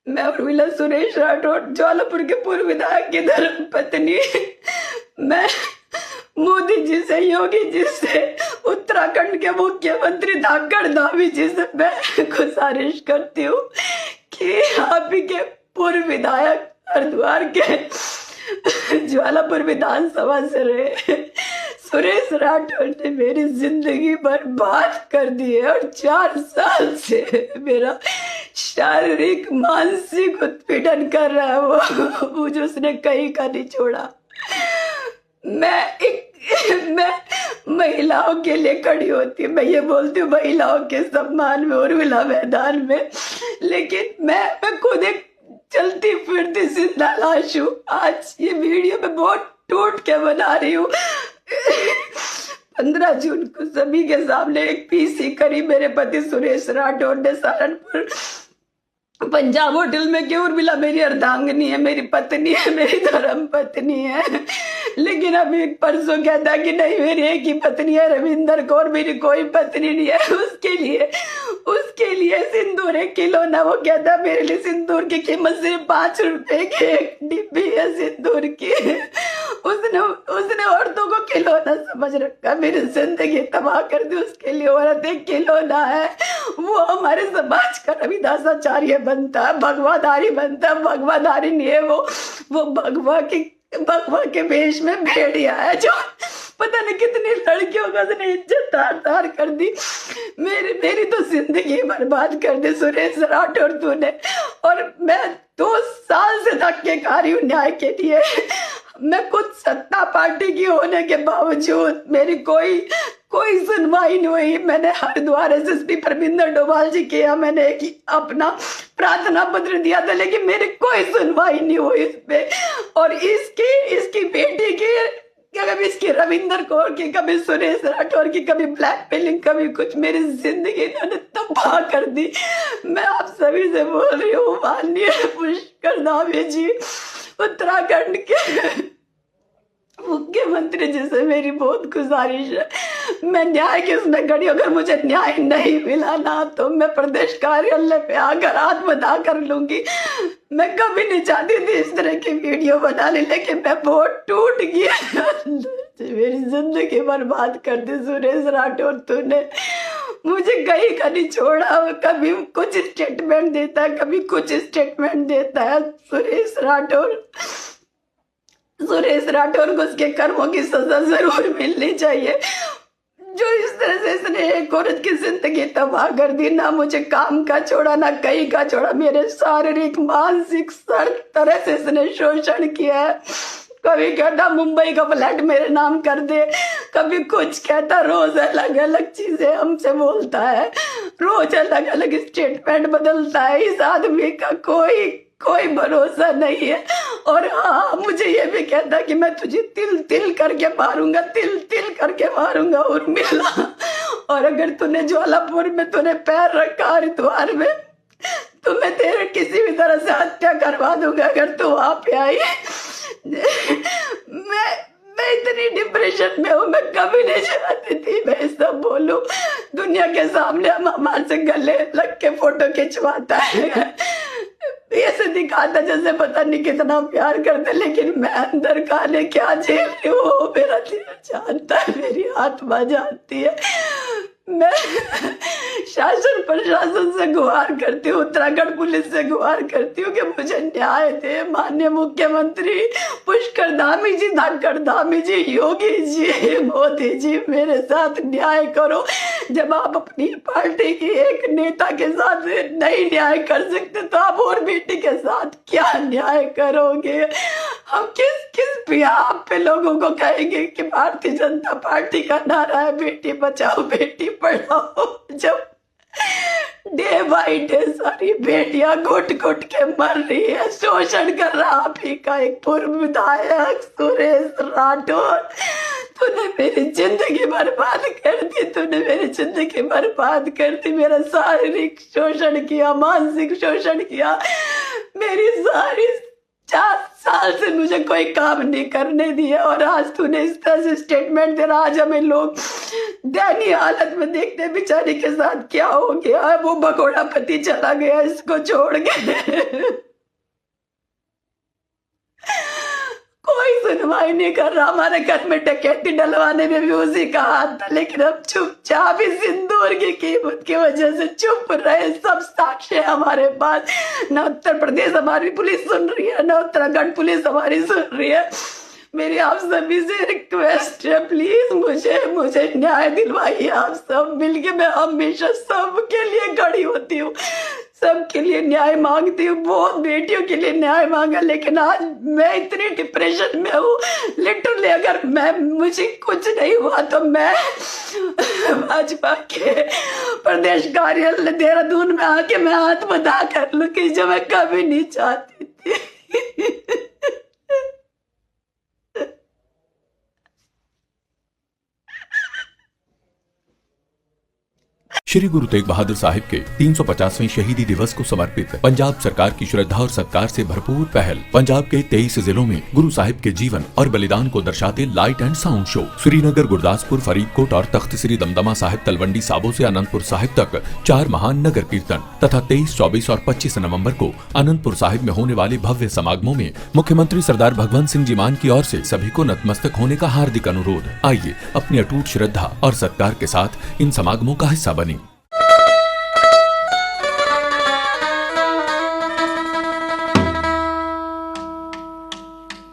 मैं उर्मिला सुरेश राठौड़, ज्वालापुर के पूर्व विधायक की धर्म पत्नी। मैं मोदी जी से, योगी जी से, उत्तराखंड के मुख्यमंत्री धाकड़ धामी जी से मैं गुजारिश करती हूँ कि आप ही के पूर्व विधायक हरिद्वार के ज्वालापुर विधानसभा से रहे सुरेश राठौर ने मेरी जिंदगी बर्बाद कर दी है और 4 साल से मेरा शारीरिक मानसिक उत्पीड़न कर रहा है वो जो उसने कहीं का नहीं छोड़ा। मैं महिलाओं के लिए खड़ी होती हूँ, मैं ये बोलती हूँ महिलाओं के सम्मान में उर्मिला मैदान में, लेकिन मैं खुद एक चलती फिरती जिंदा लाश हूँ। आज ये वीडियो मैं बहुत टूट के बना रही हूँ। 15 जून को सभी के सामने एक पीसी करी मेरे पति सुरेश राठौर ने सहारनपुर पंजाब होटल में कि उर्मिला मेरी अर्धांगिनी है, मेरी पत्नी है, मेरी धर्म पत्नी है, लेकिन अभी परसों कहता कि नहीं मेरी एक ही पत्नी है रविंदर कौर, मेरी कोई पत्नी नहीं है। उसके लिए सिंदूर 1 किलो ना, वो कहता मेरे लिए सिंदूर की कीमत सिर्फ 5 रुपए की एक डिब्बी है सिंदूर की। उसने औरतों को खिलौना समझ रखा, मेरी जिंदगी तबाह कर दी। उसके लिए औरत एक खिलौना है। वो हमारे समाज का रविदासाचार्य बनता है, भगवाधारी बनता है, भगवाधारी नहीं है वो भगवा के वेश में भेड़िया है जो पता नहीं कितनी लड़कियों का उसने इज्जत तार कर दी। मेरी तो जिंदगी बर्बाद कर दी सुरेश राठौर तूने। और मैं 2 साल से धक्के खा रही हूँ न्याय के लिए। मैं खुद सत्ता पार्टी की होने के बावजूद मेरी कोई सुनवाई नहीं हुई। मैंने हरिद्वार एसएसपी परमिंदर डोभाल जी के यहाँ मैंने एक अपना प्रार्थना पत्र दिया था, लेकिन मेरी कोई सुनवाई नहीं हुई इस पे। और इसकी बेटी की, कभी इसकी रविंदर कौर की, कभी सुरेश राठौर की, कभी ब्लैकमेलिंग, कभी कुछ, मेरी जिंदगी इन्होंने तबाह कर दी। मैं आप सभी से बोल रही हूँ, माननीय पुष्कर धामी जी, उत्तराखंड के मुख्यमंत्री जी से मेरी बहुत गुजारिश है, मैं न्याय की उसमें खड़ी। अगर मुझे न्याय नहीं मिला ना तो मैं प्रदेश कार्यालय पे आकर आत्मदाह कर लूंगी। मैं कभी नहीं चाहती थी इस तरह की वीडियो बनाने, लेकिन मैं बहुत टूट गया। मेरी जिंदगी बर्बाद कर दी सुरेश राठौर तूने। मुझे कहीं का नहीं छोड़ा, कभी कुछ स्टेटमेंट देता है, कभी कुछ स्टेटमेंट देता है। सुरेश राठौर को उसके कर्मों की सजा जरूर मिलनी चाहिए। जो इस तरह से इसने एक औरत की जिंदगी तबाह कर दी, ना मुझे काम का छोड़ा, ना कहीं का छोड़ा, मेरे शारीरिक मानसिक हर तरह से इसने शोषण किया है। कभी कहता मुंबई का फ्लैट मेरे नाम कर दे, कभी कुछ कहता, रोज अलग अलग चीजें हमसे बोलता है, रोज अलग अलग स्टेटमेंट बदलता है। इस आदमी का कोई भरोसा नहीं है। और हाँ, मुझे ये भी कहता कि मैं तुझे तिल तिल करके मारूंगा उर्मिला। और अगर तूने ज्वालापुर में तूने पैर रखा, हरिद्वार में, तो मैं तेरे किसी भी तरह से हत्या करवा दूंगा अगर तू वहां पे आई। मैं इतनी डिप्रेशन में हूँ, मैं कभी नहीं चाहती थी मैं सब बोलूं दुनिया के सामने। हम हमारे से गले लग के फोटो खिंचवाता है, ऐसे दिखाता जैसे पता नहीं कितना प्यार करते, लेकिन मैं अंदर खाने क्या झेल रही हूँ मेरा दिल जानता है, मेरी आत्मा जानती है। मैं शासन प्रशासन से गुहार करती हूँ, उत्तराखंड पुलिस से गुहार करती हूँ कि मुझे न्याय दे। माननीय मुख्यमंत्री पुष्कर धामी जी, धाकड़ धामी जी, योगी जी, मोदी जी, मेरे साथ न्याय करो। जब आप अपनी पार्टी की एक नेता के साथ नहीं न्याय कर सकते तो आप और बेटी के साथ क्या न्याय करोगे? हम किस बिहाफ पे लोगों को कहेंगे कि भारतीय जनता पार्टी का नारा है बेटी बचाओ बेटी पढ़ाओ, जब डे बाई डे सारी बेटियां घुट घुट के मर रही है, शोषण कर रहा आप ही का एक पूर्व विधायक सुरेश राठौर। तूने मेरी जिंदगी बर्बाद कर दी, तूने मेरी जिंदगी बर्बाद कर दी। मेरा शारीरिक शोषण किया, मानसिक शोषण किया, मेरी सारी 4 साल से मुझे कोई काम नहीं करने दिया, और आज तूने इस तरह से स्टेटमेंट दे रहा। आज हमें लोग दयनीय हालत में देखते हैं बेचारे के साथ क्या हो गया। वो भगोड़ा पति चला गया इसको छोड़ के। कोई सुनवाई नहीं कर रहा। हमारे घर में डकैती डलवाने में भी उसी का हाथ था, लेकिन अब चुपचाप इस सिंदूर की कीमत की वजह से चुप रहे। सब साक्ष्य हमारे पास। न उत्तर प्रदेश हमारी पुलिस सुन रही है, न उत्तराखंड पुलिस हमारी सुन रही है। मेरी आप सभी से रिक्वेस्ट है, प्लीज मुझे न्याय दिलवाइए। आप सब मिलके, मैं हमेशा सबके लिए खड़ी होती हूँ, सबके लिए न्याय मांगती हूँ। बहुत बेटियों के लिए न्याय मांगा, लेकिन आज मैं इतनी डिप्रेशन में हूँ। लिटरली अगर मुझे कुछ नहीं हुआ तो मैं भाजपा के प्रदेश कार्यालय देहरादून में आके मैं आत्मदाह कर लूँ, कि जो मैं कभी नहीं चाहती थी। श्री गुरु तेग बहादुर साहिब के 350वें शहीदी दिवस को समर्पित पंजाब सरकार की श्रद्धा और सत्कार से भरपूर पहल। पंजाब के 23 जिलों में गुरु साहिब के जीवन और बलिदान को दर्शाते light and sound show Srinagar, Gurdaspur, Faridkot और तख्त श्री दमदमा साहिब, तलवंडी साबो से अनंतपुर साहिब तक 4 महान नगर कीर्तन तथा 23, 24 और 25 नवंबर को अनंतपुर साहिब में होने वाले भव्य समागमों में मुख्यमंत्री सरदार भगवंत सिंह जी मान की ओर से सभी को नतमस्तक होने का हार्दिक अनुरोध। आइए अपनी अटूट श्रद्धा और सत्कार के साथ इन समागमों का हिस्सा बने।